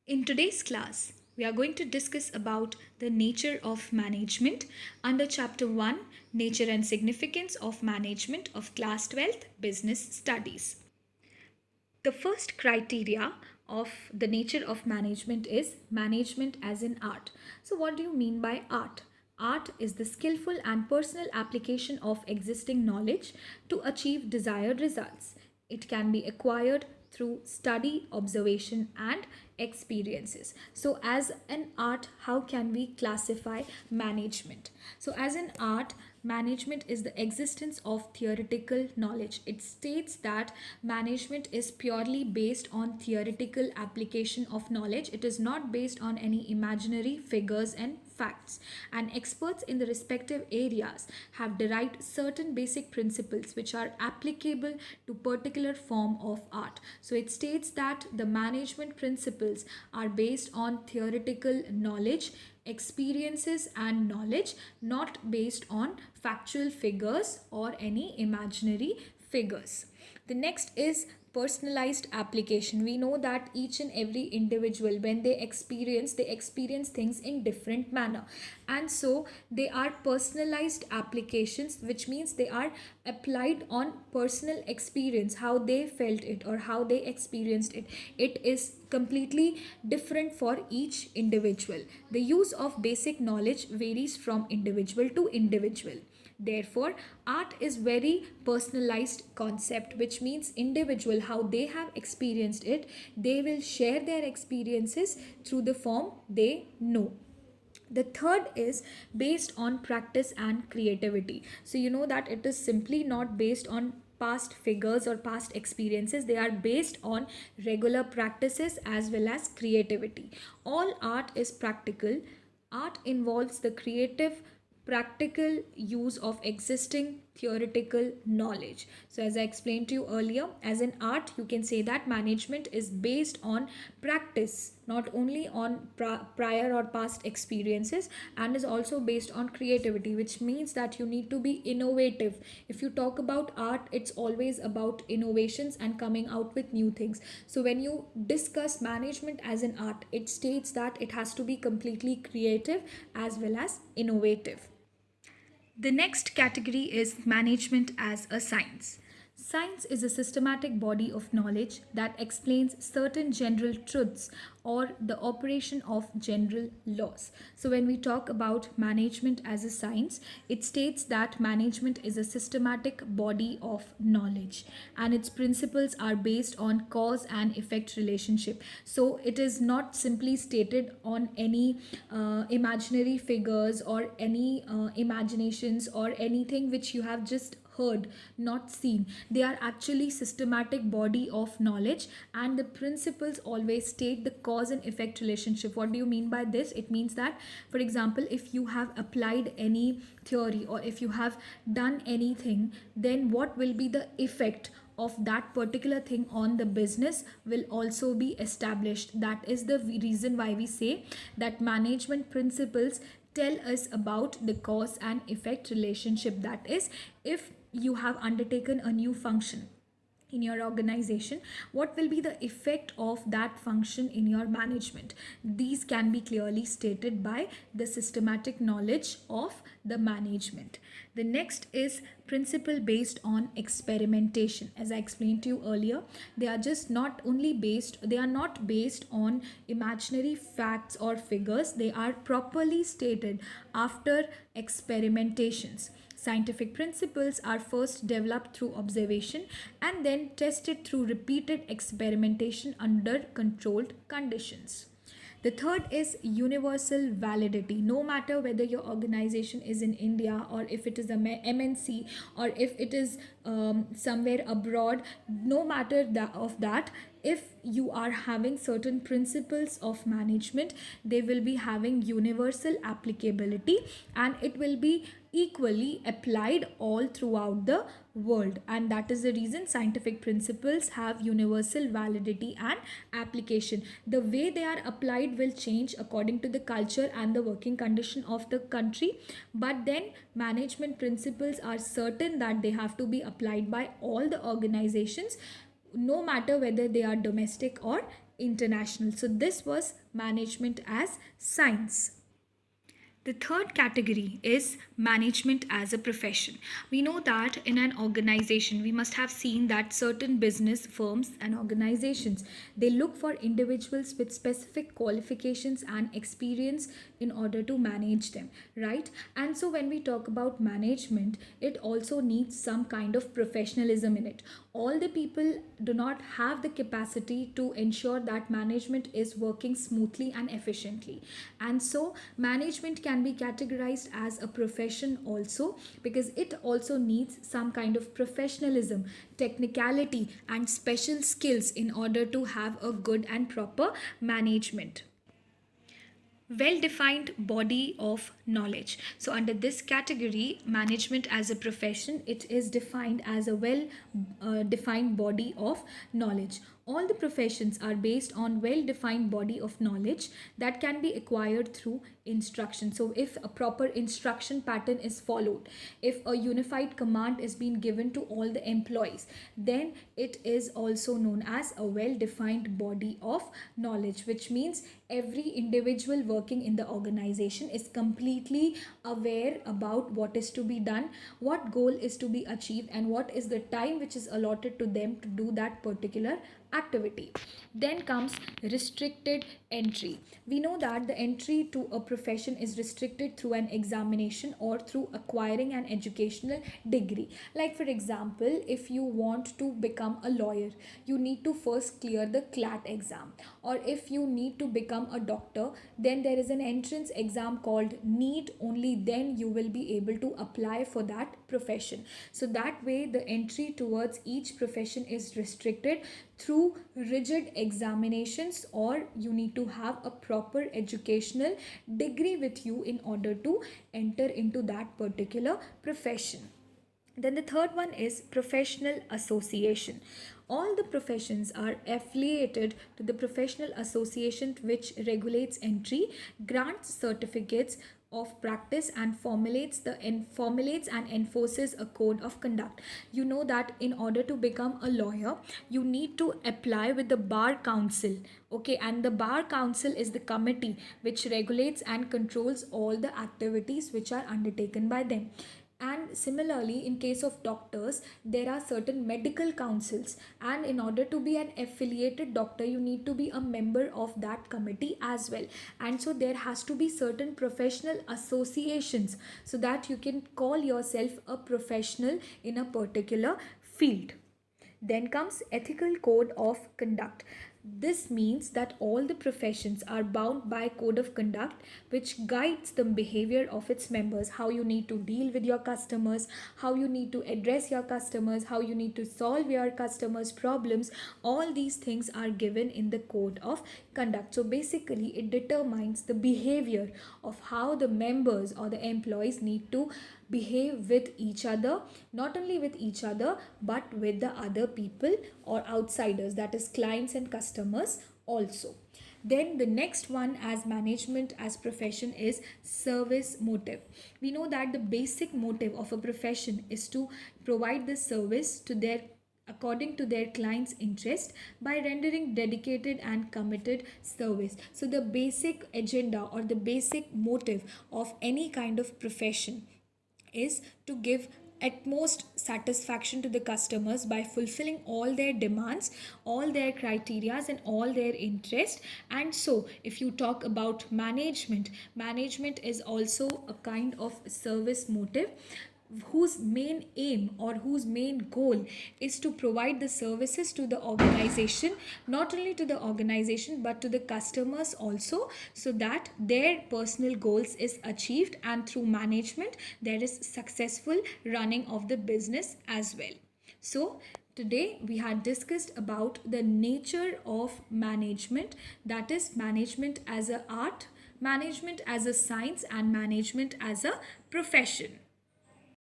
In today's class, we are going to discuss about the nature of management under chapter 1, Nature and Significance of Management of Class 12th Business Studies. The first criteria of the nature of management is management as an art. So what do you mean by art? Art is the skillful and personal application of existing knowledge to achieve desired results. It can be acquired through study, observation, and experiences. So, as an art, how can we classify management? So, as an art, management is the existence of theoretical knowledge. It states that management is purely based on theoretical application of knowledge. It is not based on any imaginary figures and facts, and experts in the respective areas have derived certain basic principles which are applicable to particular form of art. So it states that the management principles are based on theoretical knowledge, experiences and knowledge, not based on factual figures or any imaginary figures. The next is personalized application. We know that each and every individual, when they experience things in different manner, and so they are personalized applications, which means they are applied on personal experience, how they felt it or how they experienced it. It is completely different for each individual. The use of basic knowledge varies from individual to individual. Therefore, art is very personalized concept, which means individual how they have experienced it, they will share their experiences through the form they know. The third is based on practice and creativity. So you know that it is simply not based on past figures or past experiences. They are based on regular practices as well as creativity. All art is practical. Art involves the creative practical use of existing theoretical knowledge. So as I explained to you earlier, as an art you can say that management is based on practice, not only on prior or past experiences, and is also based on creativity, which means that you need to be innovative. If you talk about art, it's always about innovations and coming out with new things. So when you discuss management as an art, it states that it has to be completely creative as well as innovative. The next category is management as a science. Science is a systematic body of knowledge that explains certain general truths or the operation of general laws. So, when we talk about management as a science, it states that management is a systematic body of knowledge and its principles are based on cause and effect relationship. So, it is not simply stated on any imaginary figures or any imaginations or anything which you have just heard, not seen. They are actually systematic body of knowledge, and the principles always state the cause and effect relationship. What do you mean by this? It means that, for example, if you have applied any theory or if you have done anything, then what will be the effect of that particular thing on the business will also be established. That is the reason why we say that management principles tell us about the cause and effect relationship. That is, if you have undertaken a new function in your organization, what will be the effect of that function in your management? These can be clearly stated by the systematic knowledge of the management. The next is principle based on experimentation. As I explained to you earlier, they are just not only based, they are not based on imaginary facts or figures. They are properly stated after experimentations. Scientific principles are first developed through observation and then tested through repeated experimentation under controlled conditions. The third is universal validity. No matter whether your organization is in India or if it is a MNC or if it is somewhere abroad, no matter of that, if you are having certain principles of management, they will be having universal applicability and it will be equally applied all throughout the world. And that is the reason scientific principles have universal validity and application. The way they are applied will change according to the culture and the working condition of the country, but then management principles are certain that they have to be applied by all the organizations, no matter whether they are domestic or international. So this was management as science. The third category is management as a profession. We know that in an organization, we must have seen that certain business firms and organizations, they look for individuals with specific qualifications and experience in order to manage them, right? And so when we talk about management, it also needs some kind of professionalism in it. All the people do not have the capacity to ensure that management is working smoothly and efficiently. And so management can be categorized as a profession also, because it also needs some kind of professionalism, technicality, and special skills in order to have a good and proper management. Well defined body of knowledge. So under this category, management as a profession, it is defined as a well defined body of knowledge. All the professions are based on well defined body of knowledge that can be acquired through instruction. So if a proper instruction pattern is followed, if a unified command is being given to all the employees, then it is also known as a well defined body of knowledge, which means every individual working in the organization is completely aware about what is to be done, what goal is to be achieved, and what is the time which is allotted to them to do that particular activity. Then comes restricted entry. We know that the entry to a profession is restricted through an examination or through acquiring an educational degree. Like for example, if you want to become a lawyer, you need to first clear the CLAT exam. Or if you need to become a doctor, then there is an entrance exam called NEET. Only then you will be able to apply for that profession. So that way the entry towards each profession is restricted through rigid examinations, or you need to have a proper educational degree with you in order to enter into that particular profession. Then the third one is professional association. All the professions are affiliated to the professional association which regulates entry, grants certificates of practice, and formulates and enforces a code of conduct. You know that in order to become a lawyer, you need to apply with the bar council. Okay, and the bar council is the committee which regulates and controls all the activities which are undertaken by them. And similarly, in case of doctors, there are certain medical councils, and in order to be an affiliated doctor, you need to be a member of that committee as well. And so there has to be certain professional associations so that you can call yourself a professional in a particular field. Then comes ethical code of conduct. This means that all the professions are bound by code of conduct which guides the behavior of its members, how you need to deal with your customers, how you need to address your customers, how you need to solve your customers' problems. All these things are given in the code of conduct. So basically it determines the behavior of how the members or the employees need to behave with each other, not only with each other but with the other people or outsiders, that is clients and customers also. Then the next one as management as profession is service motive. We know that the basic motive of a profession is to provide the service to their according to their client's interest by rendering dedicated and committed service. So the basic agenda or the basic motive of any kind of profession is to give utmost satisfaction to the customers by fulfilling all their demands, all their criterias, and all their interest. And so if you talk about management, management is also a kind of service motive whose main aim or whose main goal is to provide the services to the organization, not only to the organization but to the customers also, so that their personal goals is achieved, and through management there is successful running of the business as well. So today we had discussed about the nature of management, that is management as an art, management as a science, and management as a profession.